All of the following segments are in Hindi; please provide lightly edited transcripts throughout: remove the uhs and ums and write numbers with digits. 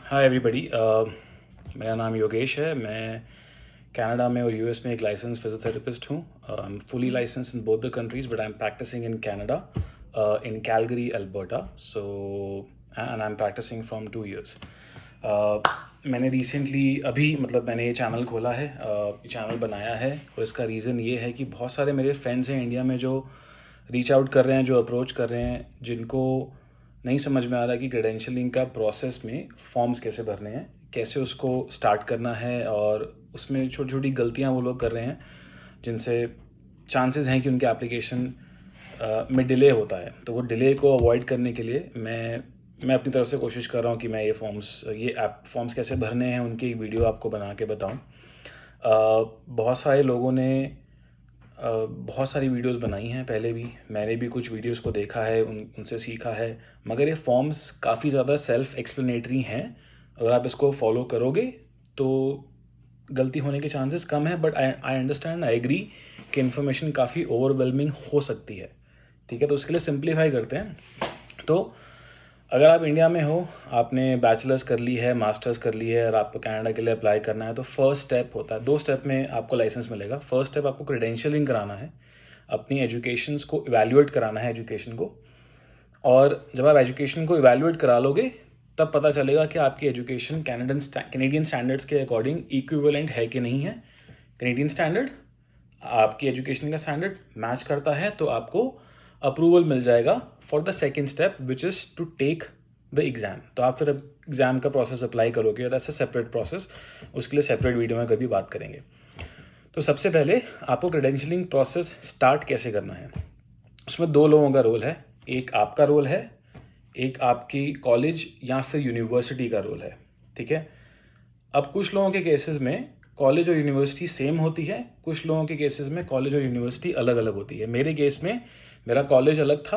Hi everybody. मेरा नाम योगेश है। मैं कनाडा में और यूएस में एक लाइसेंस फिजियोथेरेपिस्ट हूँ। I am fully licence in both the countries but I am practising in Canada in Calgary Alberta. So and I am practising from 2 years। मैंने रिसेंटली मैंने ये चैनल खोला है, चैनल बनाया है, और इसका रीज़न ये है कि बहुत सारे मेरे फ्रेंड्स हैं इंडिया में जो रीच आउट कर रहे हैं, जो अप्रोच कर रहे हैं, जिनको नहीं समझ में आ रहा कि क्रेडेंशियलिंग का प्रोसेस में फॉर्म्स कैसे भरने हैं, कैसे उसको स्टार्ट करना है, और उसमें छोटी छोटी गलतियां वो लोग कर रहे हैं जिनसे चांसेस हैं कि उनके एप्लीकेशन में डिले होता है। तो वो डिले को अवॉइड करने के लिए मैं अपनी तरफ से कोशिश कर रहा हूँ कि मैं ये ऐप फॉर्म्स कैसे भरने हैं उनकी एक वीडियो आपको बना के बताऊँ। बहुत सारे लोगों ने बहुत सारी वीडियोस बनाई हैं पहले भी, मैंने भी कुछ वीडियोस को देखा है, उनसे सीखा है, मगर ये फॉर्म्स काफ़ी ज़्यादा सेल्फ एक्सप्लेनेटरी हैं। अगर आप इसको फॉलो करोगे तो गलती होने के चांसेस कम है, but I understand, I agree कि इन्फॉर्मेशन काफ़ी ओवरवेलमिंग हो सकती है। ठीक है, तो उसके लिए सिंप्लीफाई करते हैं। तो अगर आप इंडिया में हो, आपने बैचलर्स कर ली है, मास्टर्स कर ली है, और आपको कनाडा के लिए अप्लाई करना है, तो फर्स्ट स्टेप होता है, 2 स्टेप में आपको लाइसेंस मिलेगा। फर्स्ट स्टेप आपको क्रेडेंशियलिंग कराना है, अपनी एजुकेशंस को इवैल्यूएट कराना है, एजुकेशन को। और जब आप एजुकेशन को इवैल्यूएट करा लोगे तब पता चलेगा कि आपकी एजुकेशन कैनेडियन स्टैंडर्ड्स के अकॉर्डिंग इक्विवेलेंट है कि नहीं है। कैनेडियन स्टैंडर्ड आपकी एजुकेशन का स्टैंडर्ड मैच करता है तो आपको अप्रूवल मिल जाएगा for the second step, which is to take the exam. तो आप फिर एग्ज़ाम का प्रोसेस अप्लाई करोगे, दैट्स अ सेपरेट प्रोसेस, उसके लिए सेपरेट वीडियो में कभी बात करेंगे। तो सबसे पहले आपको क्रेडेंशियलिंग प्रोसेस स्टार्ट कैसे करना है, उसमें 2 लोगों का रोल है। एक आपका रोल है, एक आपकी कॉलेज या फिर यूनिवर्सिटी का रोल है। ठीक है, अब कुछ लोगों के केसेस में कॉलेज और यूनिवर्सिटी सेम होती है, कुछ लोगों के केसेस में कॉलेज और यूनिवर्सिटी अलग अलग होती है। मेरे केस में मेरा कॉलेज अलग था,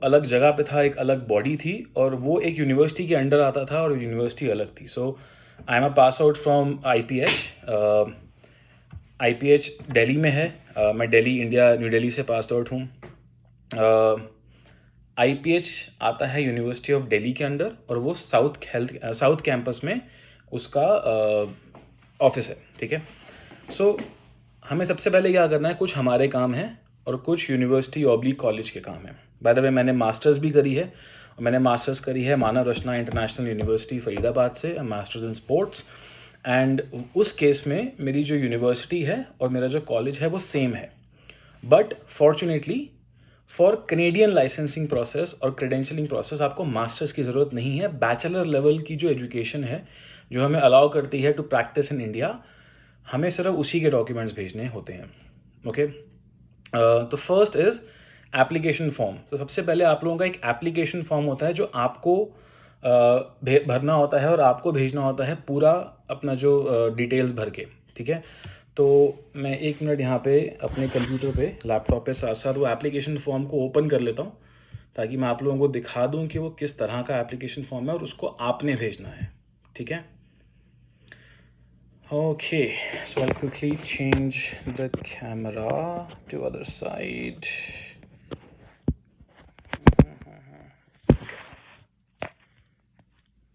अलग जगह पे था, एक अलग बॉडी थी, और वो एक यूनिवर्सिटी के अंडर आता था और यूनिवर्सिटी अलग थी। So I am a pass out from I P H Delhi में है। मैं दिल्ली, इंडिया, न्यू दिल्ली से पास आउट हूँ। आई पी एच आता है यूनिवर्सिटी ऑफ दिल्ली के अंडर, और वो साउथ कैंपस में उसका ऑफिस है। ठीक है, सो हमें सबसे पहले क्या करना है, कुछ हमारे काम हैं और कुछ यूनिवर्सिटी ऑब्लिक कॉलेज के काम हैं। बाय द वे, मैंने मास्टर्स भी करी है, और मैंने मास्टर्स करी है मानव रचना इंटरनेशनल यूनिवर्सिटी फरीदाबाद से, मास्टर्स इन स्पोर्ट्स। एंड उस केस में मेरी जो यूनिवर्सिटी है और मेरा जो कॉलेज है वो सेम है। But fortunately for Canadian licensing process और क्रेडेंशियलिंग प्रोसेस आपको मास्टर्स की ज़रूरत नहीं है। बैचलर लेवल की जो एजुकेशन है, जो हमें अलाउ करती है टू प्रैक्टिस इन इंडिया, हमें सिर्फ उसी के डॉक्यूमेंट्स भेजने होते हैं। ओके, तो फर्स्ट इज़ एप्लीकेशन फॉर्म। तो सबसे पहले आप लोगों का एक एप्लीकेशन फॉर्म होता है जो आपको भरना होता है, और आपको भेजना होता है पूरा अपना जो डिटेल्स भर के। ठीक है, तो मैं 1 मिनट यहाँ पे अपने कंप्यूटर पे, लैपटॉप पे साथ साथ वो एप्लीकेशन फॉर्म को ओपन कर लेता हूँ, ताकि मैं आप लोगों को दिखा दूँ कि वो किस तरह का एप्लीकेशन फॉर्म है और उसको आपने भेजना है। ठीक है, okay, so I'll quickly change the camera to other side.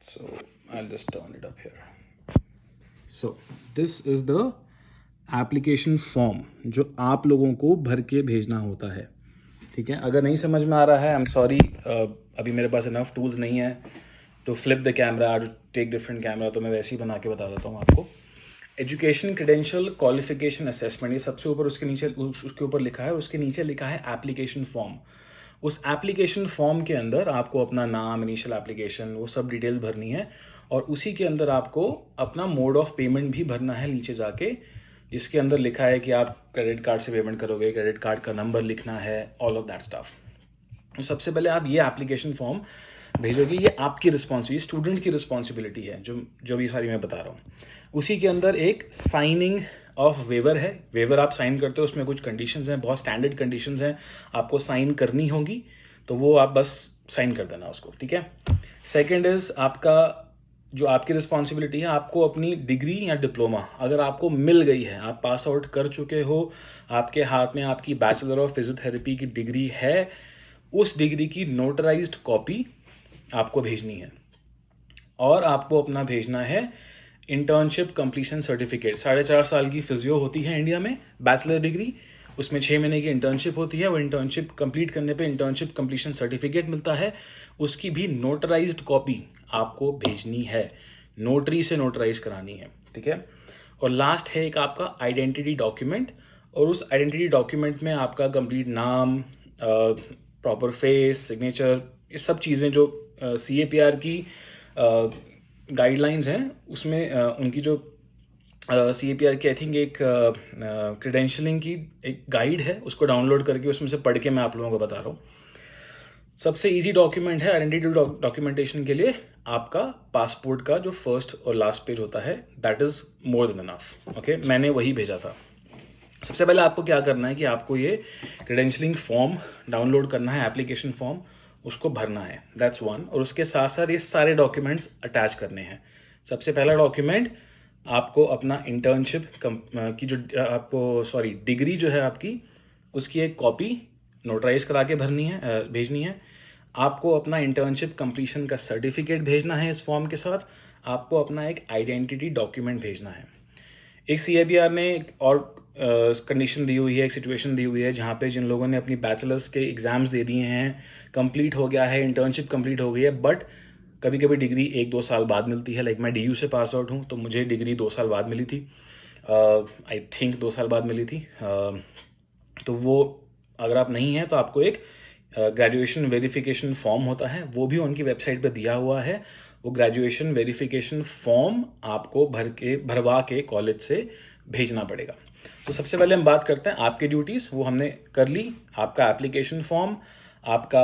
So I'll just turn it up here. So this is the application form जो आप लोगों को भर के भेजना होता है। ठीक है, अगर नहीं समझ में आ रहा है, आई एम सॉरी, अभी मेरे पास इनफ टूल्स नहीं है to flip the camera, to take different camera, तो मैं वैसे ही बना के बता देता हूँ आपको। एजुकेशन क्रेडेंशियल क्वालिफिकेशन असेसमेंट, ये सबसे ऊपर, उसके ऊपर लिखा है, उसके नीचे लिखा है एप्लीकेशन फॉर्म। उस एप्लीकेशन फॉर्म के अंदर आपको अपना नाम, इनिशियल एप्लीकेशन, वो सब डिटेल्स भरनी है, और उसी के अंदर आपको अपना मोड ऑफ पेमेंट भी भरना है नीचे जाके, जिसके अंदर लिखा है कि आप क्रेडिट कार्ड से पेमेंट करोगे, क्रेडिट कार्ड का नंबर लिखना है, ऑल ऑफ दैट स्टफ। तो सबसे पहले आप ये एप्लीकेशन फॉर्म भेजोगे, ये आपकी रिस्पॉन्सिबिलिटी, स्टूडेंट की रिस्पॉन्सिबिलिटी है, जो भी सारी मैं बता रहा हूँ। उसी के अंदर एक साइनिंग ऑफ वेवर है, वेवर आप साइन करते हो, उसमें कुछ कंडीशंस हैं, बहुत स्टैंडर्ड कंडीशंस हैं, आपको साइन करनी होगी, तो वो आप बस साइन कर देना उसको। ठीक है, सेकेंड इज़ आपका, जो आपकी रिस्पॉन्सिबिलिटी है, आपको अपनी डिग्री या डिप्लोमा अगर आपको मिल गई है, आप पास आउट कर चुके हो, आपके हाथ में आपकी बैचलर ऑफ फिजियोथेरेपी की डिग्री है, उस डिग्री की नोटराइज्ड कॉपी आपको भेजनी है। और आपको अपना भेजना है इंटर्नशिप कंप्लीशन सर्टिफिकेट। 4.5 साल की फिजियो होती है इंडिया में, बैचलर डिग्री, उसमें 6 महीने की इंटर्नशिप होती है। वो इंटर्नशिप कंप्लीट करने पे इंटर्नशिप कंप्लीशन सर्टिफिकेट मिलता है, उसकी भी नोटराइज्ड कॉपी आपको भेजनी है, नोटरी से नोटराइज करानी है, ठीक है। और लास्ट है एक आपका आइडेंटिटी डॉक्यूमेंट, और उस आइडेंटिटी डॉक्यूमेंट में आपका कंप्लीट नाम, प्रॉपर फेस, सिग्नेचर, ये सब चीज़ें जो CAPR की गाइडलाइंस हैं उसमें उनकी जो CAPR की आई थिंक एक क्रेडेंशलिंग की एक गाइड है, उसको डाउनलोड करके उसमें से पढ़ के मैं आप लोगों को बता रहा हूँ। सबसे इजी डॉक्यूमेंट है आइडेंटिटी डॉक्यूमेंटेशन के लिए आपका पासपोर्ट का जो फर्स्ट और लास्ट पेज होता है, that is more than enough. Okay, मैंने वही भेजा था। सबसे पहले आपको क्या करना है कि आपको ये क्रेडेंशलिंग फॉर्म डाउनलोड करना है, एप्लीकेशन फॉर्म, उसको भरना है, दैट्स वन। और उसके साथ साथ ये सारे डॉक्यूमेंट्स अटैच करने हैं। सबसे पहला डॉक्यूमेंट आपको अपना इंटर्नशिप की जो डिग्री जो है आपकी, उसकी एक कॉपी नोटराइज करा के भरनी है, भेजनी है। आपको अपना इंटर्नशिप कंप्लीशन का सर्टिफिकेट भेजना है इस फॉर्म के साथ। आपको अपना एक आइडेंटिटी डॉक्यूमेंट भेजना है। एक CAPR ने एक और कंडीशन दी हुई है, एक सिचुएशन दी हुई है जहाँ पे जिन लोगों ने अपनी बैचलर्स के एग्ज़ाम्स दे दिए हैं, कंप्लीट हो गया है, इंटर्नशिप कंप्लीट हो गई है, बट कभी कभी डिग्री 1-2 साल बाद मिलती है। लाइक मैं DU से पास आउट हूँ, तो मुझे डिग्री 2 साल बाद मिली थी, आई थिंक 2 साल बाद मिली थी। तो वो अगर आप नहीं हैं तो आपको एक ग्रेजुएशन वेरिफिकेशन फॉर्म होता है, वो भी उनकी वेबसाइट पर दिया हुआ है। वो ग्रेजुएशन वेरिफिकेशन फॉर्म आपको भरवा के कॉलेज से भेजना पड़ेगा। तो सबसे पहले हम बात करते हैं आपकी ड्यूटीज़, वो हमने कर ली। आपका एप्लीकेशन फॉर्म, आपका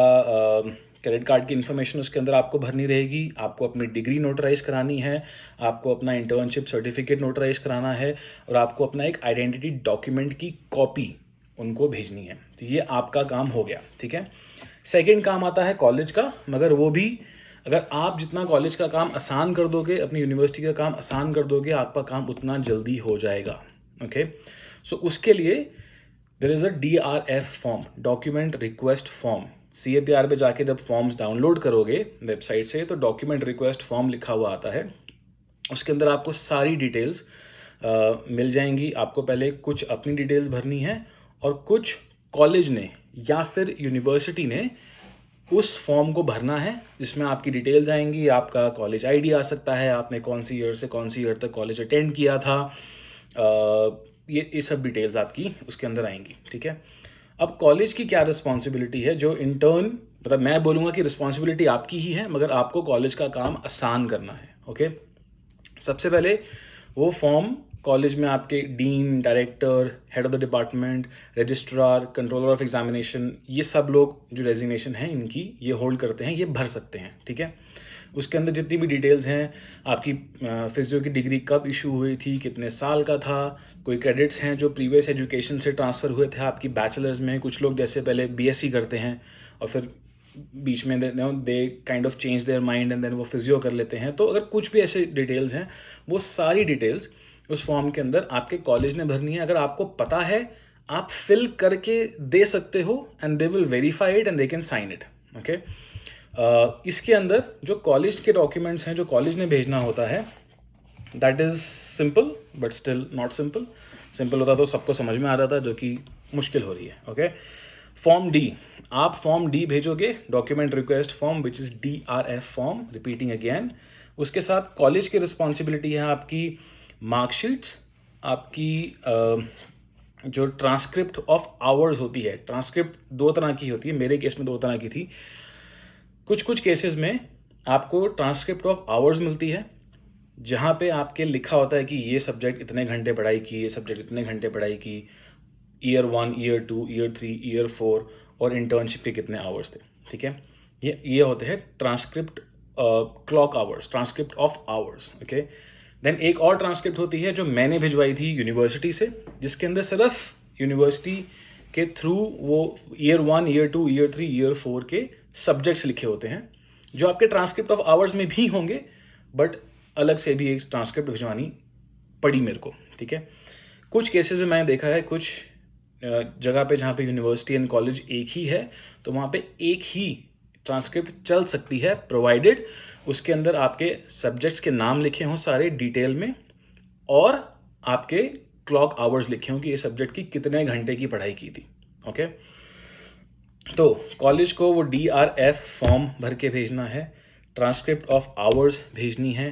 क्रेडिट कार्ड की इन्फॉर्मेशन उसके अंदर आपको भरनी रहेगी, आपको अपनी डिग्री नोटराइज करानी है, आपको अपना इंटर्नशिप सर्टिफिकेट नोटराइज कराना है, और आपको अपना एक आइडेंटिटी डॉक्यूमेंट की कॉपी उनको भेजनी है। तो ये आपका काम हो गया, ठीक है। सेकंड काम आता है कॉलेज का, मगर वो भी अगर आप जितना कॉलेज का काम आसान कर दोगे, अपनी यूनिवर्सिटी का काम आसान कर दोगे, आपका काम उतना जल्दी हो जाएगा। ओके, सो उसके लिए there is a DRF form, document request form. CAPR पे जाके जब फॉर्म्स डाउनलोड करोगे वेबसाइट से, तो डॉक्यूमेंट रिक्वेस्ट फॉर्म लिखा हुआ आता है। उसके अंदर आपको सारी डिटेल्स मिल जाएंगी। आपको पहले कुछ अपनी डिटेल्स भरनी है, और कुछ कॉलेज ने या फिर यूनिवर्सिटी ने उस फॉर्म को भरना है, जिसमें आपकी डिटेल्स आएंगी। आपका कॉलेज ID आ सकता है, आपने कौन सी ईयर से कौन सी ईयर तक कॉलेज अटेंड किया था, ये सब डिटेल्स आपकी उसके अंदर आएंगी, ठीक है। अब कॉलेज की क्या रिस्पॉन्सिबिलिटी है, जो इंटर्न, मतलब मैं बोलूँगा कि रिस्पॉन्सिबिलिटी आपकी ही है, मगर आपको कॉलेज का काम आसान करना है। ओके, सबसे पहले वो फॉर्म कॉलेज में आपके dean, director, head of the department, registrar, controller of examination, ये सब लोग जो रेजिग्नेशन है इनकी ये होल्ड करते हैं, ये भर सकते हैं, ठीक है। उसके अंदर जितनी भी डिटेल्स हैं, आपकी फिजियो की डिग्री कब इशू हुई थी, कितने साल का था, कोई क्रेडिट्स हैं जो प्रीवियस एजुकेशन से ट्रांसफ़र हुए थे आपकी बैचलर्स में। कुछ लोग जैसे पहले BSc करते हैं और फिर बीच में they kind of change their mind and then वो फिजियो कर लेते हैं। तो अगर कुछ भी ऐसे डिटेल्स हैं, वो सारी डिटेल्स उस फॉर्म के अंदर आपके कॉलेज ने भरनी है। अगर आपको पता है, आप फिल करके दे सकते हो, and they will verify it and they can sign it. Okay, इसके अंदर जो कॉलेज के डॉक्यूमेंट्स हैं, जो कॉलेज ने भेजना होता है, that is simple but still not simple. Simple होता तो सबको समझ में आता था, जो कि मुश्किल हो रही है। ओके, फॉर्म D, आप फॉर्म D भेजोगे, document request form, which is DRF form, repeating again. उसके साथ कॉलेज की रिस्पॉन्सिबिलिटी है आपकी मार्कशीट्स, आपकी जो ट्रांसक्रिप्ट ऑफ आवर्स होती है। ट्रांसक्रिप्ट 2 तरह की होती है, मेरे केस में 2 तरह की थी। कुछ केसेस में आपको ट्रांसक्रिप्ट ऑफ आवर्स मिलती है, जहाँ पे आपके लिखा होता है कि ये सब्जेक्ट इतने घंटे पढ़ाई की, ये सब्जेक्ट इतने घंटे पढ़ाई की, ईयर 1, ईयर 2, ईयर 3, ईयर 4, और इंटर्नशिप के कितने आवर्स थे, ठीक है। ये होते हैं transcript clock hours, transcript of hours. Okay, then एक और ट्रांसक्रिप्ट होती है जो मैंने भिजवाई थी यूनिवर्सिटी से, जिसके अंदर सिर्फ यूनिवर्सिटी के थ्रू वो ईयर 1, ईयर 2, ईयर 3, ईयर 4 के सब्जेक्ट्स लिखे होते हैं, जो आपके ट्रांसक्रिप्ट ऑफ आवर्स में भी होंगे, बट अलग से भी एक ट्रांसक्रिप्ट भिजवानी पड़ी मेरे को, ठीक है। कुछ केसेस में मैंने देखा है, कुछ जगह पे जहाँ पे यूनिवर्सिटी एंड कॉलेज एक ही है, तो वहाँ पे एक ही ट्रांसक्रिप्ट चल सकती है, प्रोवाइडेड उसके अंदर आपके सब्जेक्ट्स के नाम लिखे हों सारे डिटेल में, और आपके क्लॉक आवर्स लिखे हों कि ये सब्जेक्ट की कितने घंटे की पढ़ाई की थी। ओके, तो कॉलेज को वो DRF फॉर्म भर के भेजना है, ट्रांसक्रिप्ट ऑफ आवर्स भेजनी है,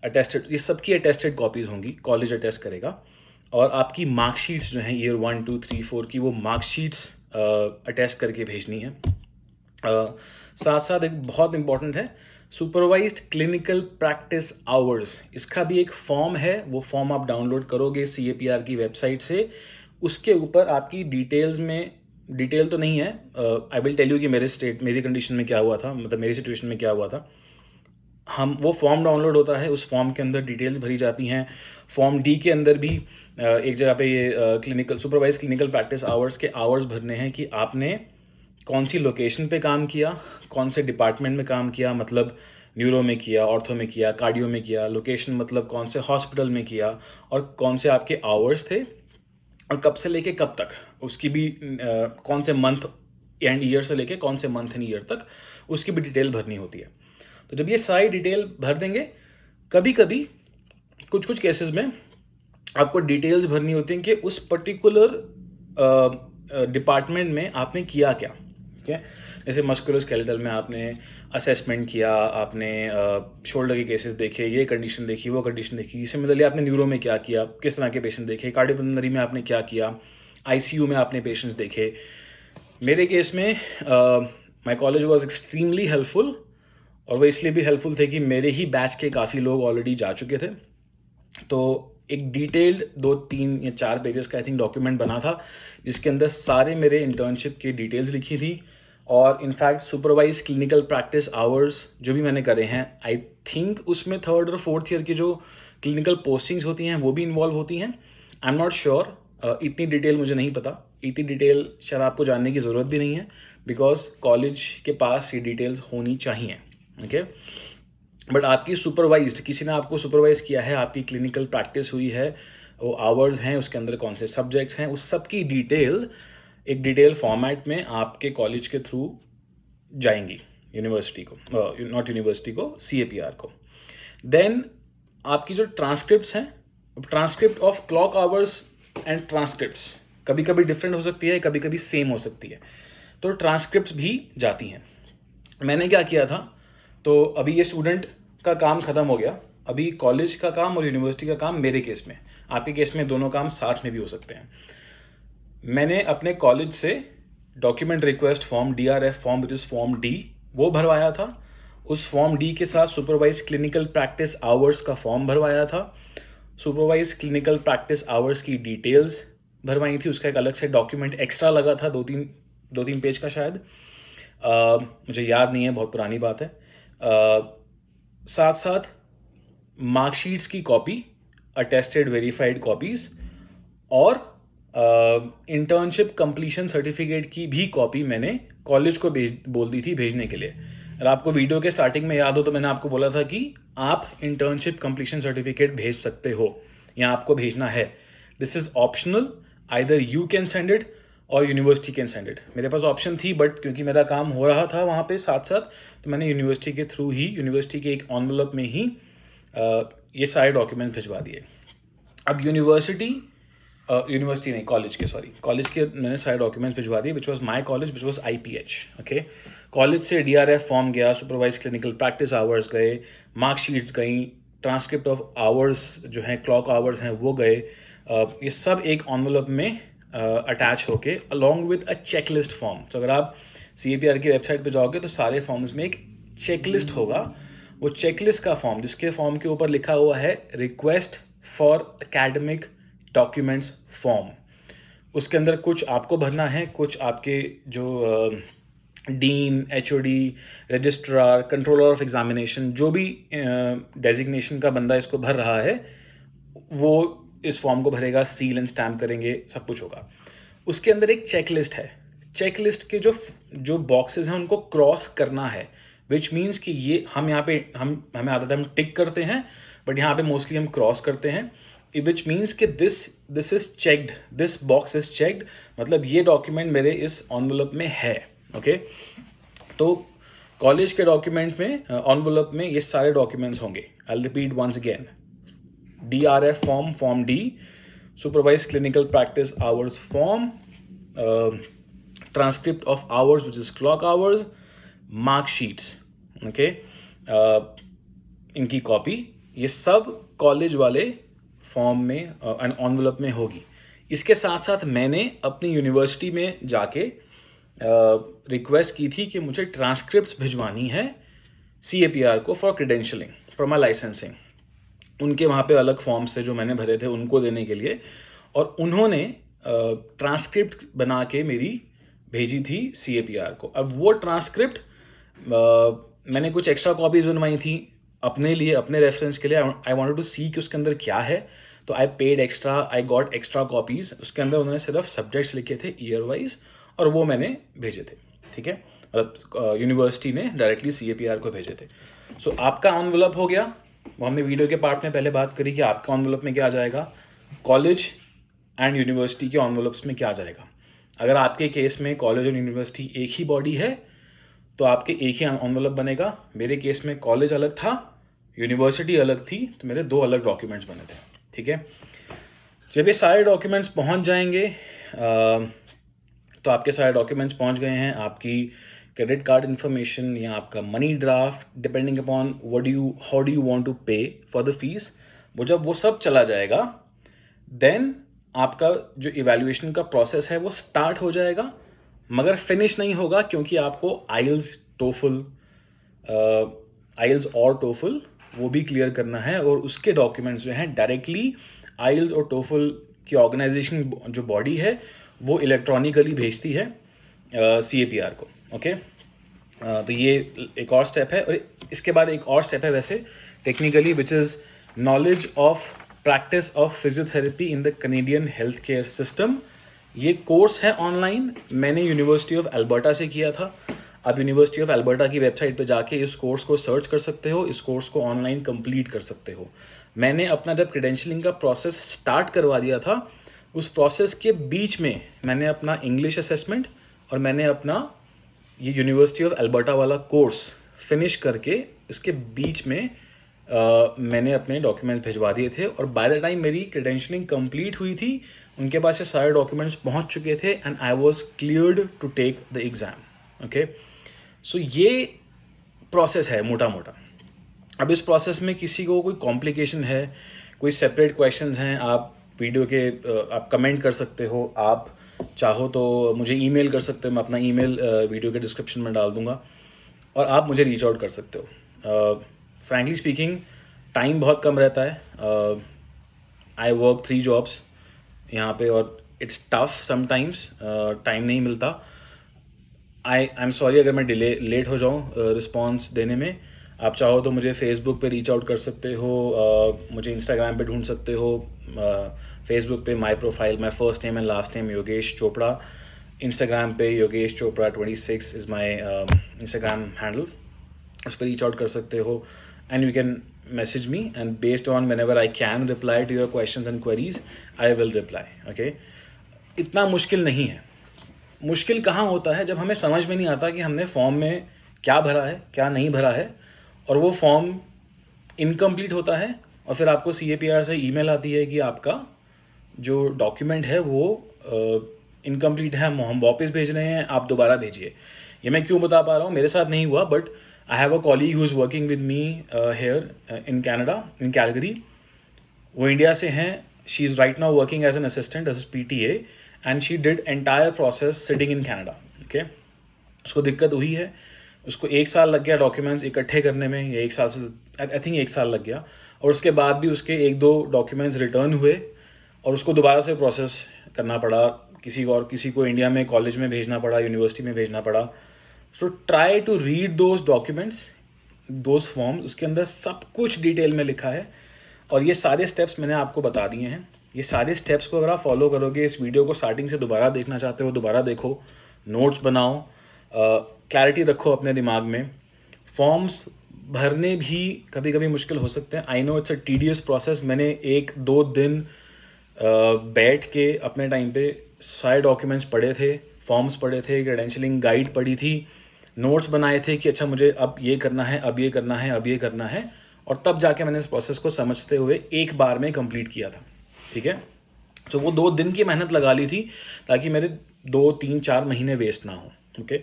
अटेस्टेड, ये सबकी अटेस्टेड कॉपीज़ होंगी, कॉलेज अटेस्ट करेगा, और आपकी मार्कशीट्स जो हैं ईयर 1 2 3 4 की, वो मार्कशीट्स अटेस्ट करके भेजनी है। साथ साथ एक बहुत इंपॉर्टेंट है, सुपरवाइज्ड क्लिनिकल प्रैक्टिस आवर्स, इसका भी एक फॉर्म है, वो फॉर्म आप डाउनलोड करोगे CAPR की वेबसाइट से। उसके ऊपर आपकी डिटेल्स में, डिटेल तो नहीं है, आई विल टेल यू कि मेरी कंडीशन में क्या हुआ था, मतलब मेरी सिचुएशन में क्या हुआ था। हम वो फॉर्म डाउनलोड होता है, उस फॉर्म के अंदर डिटेल्स भरी जाती हैं। फॉर्म D के अंदर भी एक जगह पे ये clinical supervise clinical practice hours के आवर्स भरने हैं कि आपने कौन सी लोकेशन पे काम किया, कौन से डिपार्टमेंट में काम किया, मतलब न्यूरो में किया, ऑर्थो में किया, कार्डियो में किया, लोकेशन मतलब कौन से हॉस्पिटल में किया, और कौन से आपके आवर्स थे, और कब से लेके कब तक, उसकी भी कौन से मंथ एंड ईयर से लेके कौन से मंथ एंड ईयर तक, उसकी भी डिटेल भरनी होती है। तो जब ये सारी डिटेल भर देंगे, कभी कभी कुछ कुछ केसेस में आपको डिटेल्स भरनी होती हैं कि उस पर्टिकुलर डिपार्टमेंट में आपने किया क्या। ठीक है, जैसे मस्कुलोस्केलेटल में आपने असेसमेंट किया, आपने शोल्डर के केसेस देखे, ये कंडीशन देखी, वो कंडीशन देखी। सिमिलरली आपने न्यूरो में क्या किया, किस तरह के पेशेंट देखे, कार्डियोपल्मोनरी में आपने क्या किया, ICU में आपने पेशेंट्स देखे। मेरे केस में my college was extremely helpful, और वो इसलिए भी हेल्पफुल थे कि मेरे ही बैच के काफ़ी लोग ऑलरेडी जा चुके थे। तो एक डिटेल्ड 2 3 या 4 पेजेस का आई थिंक डॉक्यूमेंट बना था, जिसके अंदर सारे मेरे इंटर्नशिप की डिटेल्स लिखी थी, और in fact supervise clinical practice hours जो भी मैंने करे हैं, आई थिंक उसमें 3rd और 4th ईयर की जो क्लिनिकल पोस्टिंग्स होती हैं वो भी इन्वॉल्व होती हैं। आई एम नॉट श्योर, इतनी डिटेल मुझे नहीं पता, इतनी डिटेल शायद आपको जानने की ज़रूरत भी नहीं है, बिकॉज कॉलेज के पास ये डिटेल्स होनी चाहिए। ओके, बट आपकी सुपरवाइज्ड, किसी ने आपको सुपरवाइज किया है, आपकी क्लिनिकल प्रैक्टिस हुई है, वो आवर्स हैं, उसके अंदर कौन से सब्जेक्ट्स हैं, उस सब की डिटेल एक डिटेल फॉर्मेट में आपके कॉलेज के थ्रू जाएंगी यूनिवर्सिटी को, नॉट यूनिवर्सिटी को, CAPR को। देन आपकी जो ट्रांसक्रिप्ट्स हैं, transcript of clock hours and transcripts कभी कभी डिफरेंट हो सकती है, कभी कभी सेम हो सकती है, तो ट्रांसक्रिप्ट्स भी जाती हैं। मैंने क्या किया था, तो अभी ये स्टूडेंट का काम ख़त्म हो गया, अभी कॉलेज का काम और यूनिवर्सिटी का काम मेरे केस में, आपके केस में दोनों काम साथ में भी हो सकते हैं। मैंने अपने कॉलेज से document request form, DRF form which is form D, वो भरवाया था। उस फॉर्म D के साथ सुपरवाइज क्लिनिकल प्रैक्टिस आवर्स का फॉर्म भरवाया था। सुपरवाइज क्लिनिकल प्रैक्टिस आवर्स की डिटेल्स भरवाई थी, उसका एक अलग से डॉक्यूमेंट एक्स्ट्रा लगा था, 2-3 पेज का शायद, मुझे याद नहीं है, बहुत पुरानी बात है। साथ साथ मार्कशीट्स की कॉपी, अटेस्टेड वेरीफाइड कॉपीज़, और इंटर्नशिप कंप्लीशन सर्टिफिकेट की भी कॉपी मैंने कॉलेज को बोल दी थी भेजने के लिए। अगर आपको वीडियो के स्टार्टिंग में याद हो तो मैंने आपको बोला था कि आप इंटर्नशिप कंप्लीशन सर्टिफिकेट भेज सकते हो या आपको भेजना है। This is optional, either you can send it और यूनिवर्सिटी कैन सेंड इट। मेरे पास ऑप्शन थी, बट क्योंकि मेरा काम हो रहा था वहाँ पे साथ साथ, तो मैंने यूनिवर्सिटी के थ्रू ही, यूनिवर्सिटी के एक एनवेलप में ही ये सारे डॉक्यूमेंट भिजवा दिए। अब यूनिवर्सिटी नहीं, कॉलेज के मैंने सारे डॉक्यूमेंट्स भिजवा दिए, which was my college, which was IPH। Okay, college से DRF फॉर्म गया, सुपरवाइज क्लिनिकल प्रैक्टिस आवर्स गए, मार्कशीट्स गई, ट्रांसक्रिप्ट ऑफ आवर्स जो हैं, क्लॉक आवर्स हैं, वो गए। ये सब एक एनवेलप में अटैच होके along with a checklist form. तो अगर आप CAPR की वेबसाइट पे जाओगे तो सारे फॉर्म्स में एक चेकलिस्ट होगा, वो चेकलिस्ट का फॉर्म, जिसके फॉर्म के ऊपर लिखा हुआ है request for academic documents form, उसके अंदर कुछ आपको भरना है, कुछ आपके जो dean, HOD, registrar, controller of examination, जो भी डेजिग्नेशन का बंदा इसको भर रहा है, वो इस फॉर्म को भरेगा, सील एंड स्टैम्प करेंगे, सब कुछ होगा। उसके अंदर एक चेकलिस्ट है, चेकलिस्ट के जो बॉक्सेस हैं उनको क्रॉस करना है, विच मीन्स कि ये हम यहाँ पे हमें आदत है हम टिक करते हैं, बट यहाँ पे मोस्टली हम क्रॉस करते हैं, विच मीन्स कि this is checked, this box is checked, मतलब ये डॉक्यूमेंट मेरे इस एनवेलप में है। ओके, तो कॉलेज के डॉक्यूमेंट में एनवलप में ये सारे डॉक्यूमेंट्स होंगे. I repeat once again. DRF form D, supervised clinical practice hours form, transcript of hours which is clock hours, mark sheets, okay, इनकी कॉपी, ये सब कॉलेज वाले फॉर्म में एनवलप में होगी. इसके साथ साथ मैंने अपनी यूनिवर्सिटी में जाके रिक्वेस्ट की थी कि मुझे ट्रांसक्रिप्ट्स भिजवानी है CAPR को फॉर क्रीडेंशियलिंग, फॉर माई लाइसेंसिंग. उनके वहाँ पे अलग फॉर्म्स थे जो मैंने भरे थे उनको देने के लिए, और उन्होंने ट्रांसक्रिप्ट बना के मेरी भेजी थी CAPR को. अब वो ट्रांसक्रिप्ट मैंने कुछ एक्स्ट्रा कॉपीज़ बनवाई थी अपने लिए, अपने रेफरेंस के लिए. आई वांटेड टू सी कि उसके अंदर क्या है, तो I paid extra, I got extra copies. उसके अंदर उन्होंने सिर्फ सब्जेक्ट्स लिखे थे ईयर वाइज, और वो मैंने भेजे थे. ठीक है, मतलब यूनिवर्सिटी ने डायरेक्टली CAPR को भेजे थे. सो आपका एनवलप हो गया. वो हमने वीडियो के पार्ट में पहले बात करी कि आपका एनवलप में क्या आ जाएगा, कॉलेज एंड यूनिवर्सिटी के एनवलप्स में क्या आ जाएगा. अगर आपके केस में कॉलेज और यूनिवर्सिटी एक ही बॉडी है तो आपके एक ही एनवलप बनेगा. मेरे केस में कॉलेज अलग था, यूनिवर्सिटी अलग थी, तो मेरे 2 अलग डॉक्यूमेंट्स बने थे. ठीक है, जब ये सारे डॉक्यूमेंट्स पहुंच जाएंगे, तो आपके सारे डॉक्यूमेंट्स पहुंच गए हैं. आपकी क्रेडिट कार्ड इन्फॉर्मेशन या आपका money draft, depending upon how do you want to pay for the fees, जब वो सब चला जाएगा, देन आपका जो इवैल्यूएशन का प्रोसेस है वो स्टार्ट हो जाएगा. मगर फिनिश नहीं होगा, क्योंकि आपको आइल्स और टोफल वो भी क्लियर करना है, और उसके डॉक्यूमेंट्स जो हैं डायरेक्टली आइल्स और टोफल की ऑर्गेनाइजेशन जो बॉडी है वो इलेक्ट्रॉनिकली भेजती है CAPR को. ओके, तो ये एक और स्टेप है. और इसके बाद एक और स्टेप है वैसे technically, which is knowledge of practice of physiotherapy in the Canadian health care system. ये कोर्स है ऑनलाइन, मैंने यूनिवर्सिटी ऑफ एल्बर्टा से किया था. आप यूनिवर्सिटी ऑफ एल्बर्टा की वेबसाइट पे जाके इस कोर्स को सर्च कर सकते हो, इस कोर्स को ऑनलाइन कंप्लीट कर सकते हो. मैंने अपना जब क्रीडेंशियलिंग का प्रोसेस स्टार्ट करवा दिया था, उस प्रोसेस के बीच में मैंने अपना इंग्लिश असेसमेंट और मैंने अपना ये यूनिवर्सिटी ऑफ एल्बर्टा वाला कोर्स फिनिश करके इसके बीच में मैंने अपने डॉक्यूमेंट्स भिजवा दिए थे. और बाय द टाइम मेरी क्रीडेंशियलिंग कंप्लीट हुई थी, उनके पास ये सारे डॉक्यूमेंट्स पहुंच चुके थे, and I was cleared to take the exam. Okay, so ये प्रोसेस है मोटा मोटा. अब इस प्रोसेस में किसी को कोई कॉम्प्लिकेशन है, कोई सेपरेट क्वेश्चंस हैं, आप वीडियो के आप कमेंट कर सकते हो. आप चाहो तो मुझे ईमेल कर सकते हो, मैं अपना ईमेल वीडियो के डिस्क्रिप्शन में डाल दूंगा, और आप मुझे रीच आउट कर सकते हो. फ्रैंकली स्पीकिंग टाइम बहुत कम रहता है. आई वर्क 3 जॉब्स यहाँ पे, और इट्स टफ समटाइम्स, टाइम नहीं मिलता. आई एम सॉरी अगर मैं लेट हो जाऊँ रिस्पॉन्स देने में. आप चाहो तो मुझे फेसबुक पे रीच आउट कर सकते हो, मुझे इंस्टाग्राम पे ढूंढ सकते हो. फेसबुक पे my profile, my first name and last name Yogesh Chopra. Instagram पे Yogesh Chopra 26 is my Instagram handle. उस पर रीच आउट कर सकते हो, and you can message me, and based on whenever I can reply to your questions and queries, I will reply. Okay, इतना मुश्किल नहीं है. मुश्किल कहाँ होता है, जब हमें समझ में नहीं आता कि हमने फॉर्म में क्या भरा है, क्या नहीं भरा है, और वो फॉर्म इनकम्प्लीट होता है, और फिर आपको CAPR से ईमेल आती है कि आपका जो डॉक्यूमेंट है वो इनकम्प्लीट है, हम वापस भेज रहे हैं, आप दोबारा भेजिए. ये मैं क्यों बता पा रहा हूँ, मेरे साथ नहीं हुआ, but I have a colleague who is working with me here in Canada, in Calgary. वो इंडिया से हैं. She is right now working as an assistant, as PTA, and she did entire process sitting in Canada. Okay, उसको दिक्कत हुई है, उसको 1 साल लग गया डॉक्यूमेंट्स इकट्ठे करने में, या 1 साल से आई थिंक 1 साल लग गया. और उसके बाद भी उसके 1-2 डॉक्यूमेंट्स रिटर्न हुए, और उसको दोबारा से प्रोसेस करना पड़ा. किसी को इंडिया में कॉलेज में भेजना पड़ा, यूनिवर्सिटी में भेजना पड़ा. So try to read those documents, those forms. उसके अंदर सब कुछ डिटेल में लिखा है, और ये सारे स्टेप्स मैंने आपको बता दिए हैं. ये सारे स्टेप्स को अगर आप फॉलो करोगे, इस वीडियो को स्टार्टिंग से दोबारा देखना चाहते हो, दोबारा देखो, नोट्स बनाओ, क्लैरिटी रखो अपने दिमाग में. फॉर्म्स भरने भी कभी कभी मुश्किल हो सकते हैं. I know it's a tedious process. मैंने 1-2 दिन बैठ के अपने टाइम पे सारे डॉक्यूमेंट्स पढ़े थे, फॉर्म्स पढ़े थे, क्रेडेंशियलिंग गाइड पढ़ी थी, नोट्स बनाए थे कि अच्छा मुझे अब ये करना है, अब ये करना है, अब ये करना है, और तब जाके मैंने इस प्रोसेस को समझते हुए एक बार में कंप्लीट किया था, ठीक है। तो वो 2 दिन की मेहनत लगा ली थी ताकि मेरे 2 3 4 महीने वेस्ट ना हो, ओके।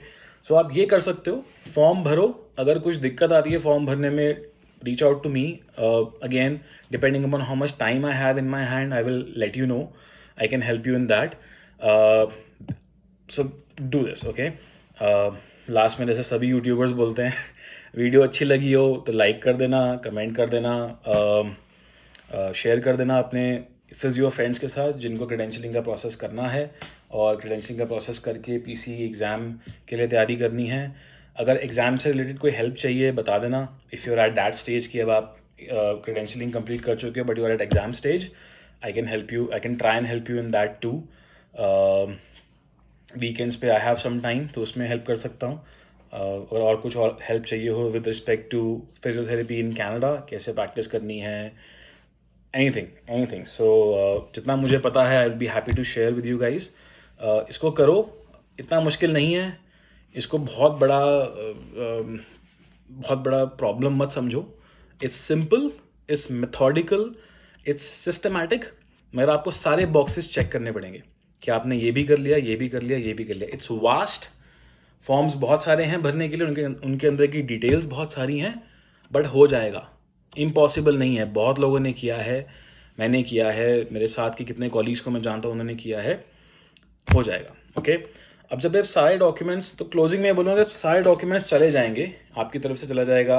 सो आप ये कर सकते हो, फॉर्म भरो। अगर कुछ दिक्कत आती है फॉर्म भरने में, reach out to me again, depending upon how much time I have in my hand, I will let you know, I can help you in that. So do this, okay. Last में जैसे सभी यूट्यूबर्स बोलते हैं वीडियो अच्छी लगी हो तो लाइक कर देना, कमेंट कर देना, शेयर कर देना अपने फिजियो फ्रेंड्स के साथ जिनको क्रेडेंशियलिंग का प्रोसेस करना है और क्रेडेंशियलिंग का प्रोसेस करके पीसी एग्ज़ाम के लिए तैयारी करनी है। अगर एग्ज़ाम से रिलेटेड कोई हेल्प चाहिए बता देना। If you are at that stage कि अब आप क्रेडेंशियलिंग कंप्लीट कर चुके हो but you are at exam stage, I can help you, I can try and help you in that too. Weekends पे आई हैव सम टाइम तो उसमें हेल्प कर सकता हूँ। और कुछ और हेल्प चाहिए हो with respect to physiotherapy in Canada, कैसे प्रैक्टिस करनी है, एनीथिंग। सो जितना मुझे पता है I will be happy to share with you guys. इसको करो, इतना मुश्किल नहीं है, इसको बहुत बड़ा प्रॉब्लम मत समझो। It's simple, it's methodical, it's systematic, मगर आपको सारे बॉक्सेस चेक करने पड़ेंगे कि आपने ये भी कर लिया, ये भी कर लिया, ये भी कर लिया। इट्स वास्ट, फॉर्म्स बहुत सारे हैं भरने के लिए, उनके अंदर की डिटेल्स बहुत सारी हैं, बट हो जाएगा, इम्पॉसिबल नहीं है। बहुत लोगों ने किया है, मैंने किया है, मेरे साथ के कितने कॉलीग्स को मैं जानता हूँ उन्होंने किया है, हो जाएगा, ओके। अब जब आप सारे डॉक्यूमेंट्स, तो क्लोजिंग में बोलूँगा, जब सारे डॉक्यूमेंट्स चले जाएंगे, आपकी तरफ से चला जाएगा,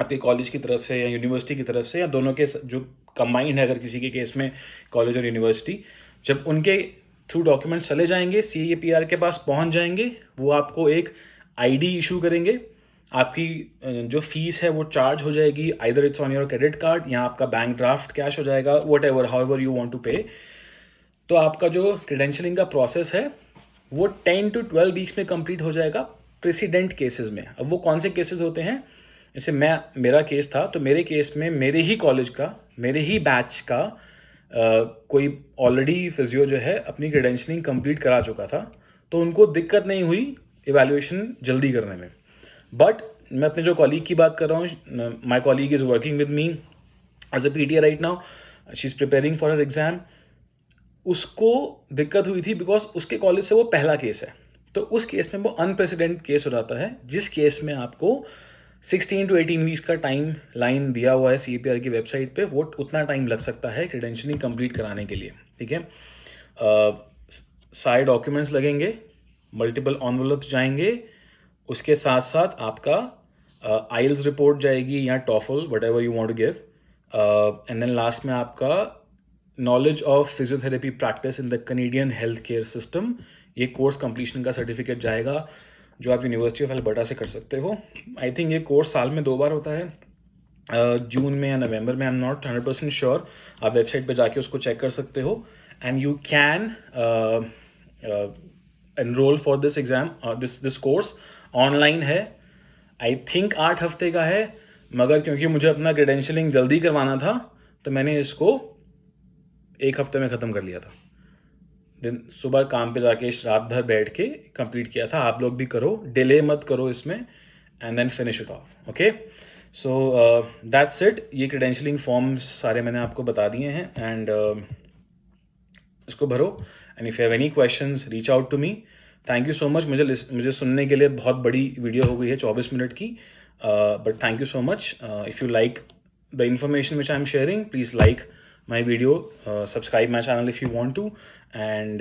आपके कॉलेज की तरफ से या यूनिवर्सिटी की तरफ से, या दोनों के जो कंबाइंड है अगर किसी के केस में कॉलेज और यूनिवर्सिटी, जब उनके थ्रू डॉक्यूमेंट्स चले जाएंगे, CAPR के पास पहुंच जाएंगे, वो आपको एक ID इशू करेंगे। आपकी जो फीस है वो चार्ज हो जाएगी, either it's on your credit card या आपका बैंक ड्राफ्ट कैश हो जाएगा, whatever, however you want to pay. तो आपका जो क्रेडेंशियलिंग का प्रोसेस है वो 10 to 12 वीक्स में कंप्लीट हो जाएगा प्रेसिडेंट केसेस में। अब वो कौन से केसेस होते हैं, जैसे मेरा केस था, तो मेरे केस में मेरे ही कॉलेज का, मेरे ही बैच का कोई ऑलरेडी फिजियो जो है अपनी क्रेडेंशियलिंग कंप्लीट करा चुका था, तो उनको दिक्कत नहीं हुई इवैल्यूएशन जल्दी करने में। बट मैं अपने जो कॉलीग की बात कर रहा हूँ, my colleague is working with me as a PTA right now, she is preparing for her exam. उसको दिक्कत हुई थी बिकॉज उसके कॉलेज से वो पहला केस है, तो उस केस में वो अनप्रेसिडेंट केस हो जाता है, जिस केस में आपको 16 to 18 वीक्स का टाइम लाइन दिया हुआ है CAPR की वेबसाइट पे, वो उतना टाइम लग सकता है क्रेडेंशियलिंग कंप्लीट कराने के लिए, ठीक है। सारे डॉक्यूमेंट्स लगेंगे, मल्टीपल एनवलप्स जाएंगे, उसके साथ साथ आपका आइल्स रिपोर्ट जाएगी या TOEFL, whatever you want to give, and then last में आपका knowledge of physiotherapy practice in the Canadian health care system, ये कोर्स कंप्लीशन का सर्टिफिकेट जाएगा, जो आप यूनिवर्सिटी ऑफ अल्बर्टा से कर सकते हो। आई थिंक ये कोर्स साल में 2 बार होता है, जून में या नवंबर में, आई एम नॉट 100% श्योर। आप वेबसाइट पे जाके उसको चेक कर सकते हो, and you can enrol for this exam, this course online है। आई थिंक 8 हफ्ते का है, मगर क्योंकि मुझे अपना क्रेडेंशियलिंग जल्दी करवाना था तो मैंने इसको 1 हफ्ते में ख़त्म कर लिया था। दिन सुबह काम पे जाके रात भर बैठ के कंप्लीट किया था। आप लोग भी करो, डिले मत करो इसमें, and then finish it off, okay. So that's it. ये क्रेडेंशियलिंग फॉर्म्स सारे मैंने आपको बता दिए हैं, एंड इसको भरो, and if you have any questions reach out to me. Thank you so much. मुझे सुनने के लिए बहुत बड़ी वीडियो हो गई है, 24 मिनट की, but thank you so much. If you like the information which I'm sharing, please like my video, subscribe my channel if you want to, and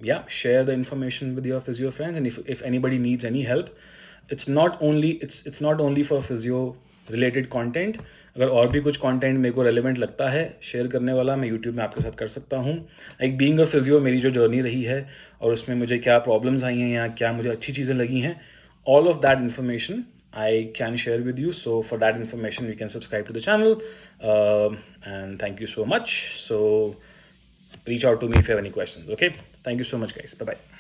yeah, share the information with your physio friends. And if anybody needs any help, it's not only for physio related content. अगर और भी कुछ कंटेंट मेरे को रेलिवेंट लगता है शेयर करने वाला, मैं यूट्यूब में आपके साथ कर सकता हूँ। लाइक बीइंग अ फिजियो, मेरी जो जर्नी रही है और उसमें मुझे क्या प्रॉब्लम्स आई हैं या क्या मुझे अच्छी चीज़ें लगी हैं, all of that information I can share with you. So for that information, you can subscribe to the channel. And thank you so much. So reach out to me if you have any questions. Okay. Thank you so much, guys. Bye-bye.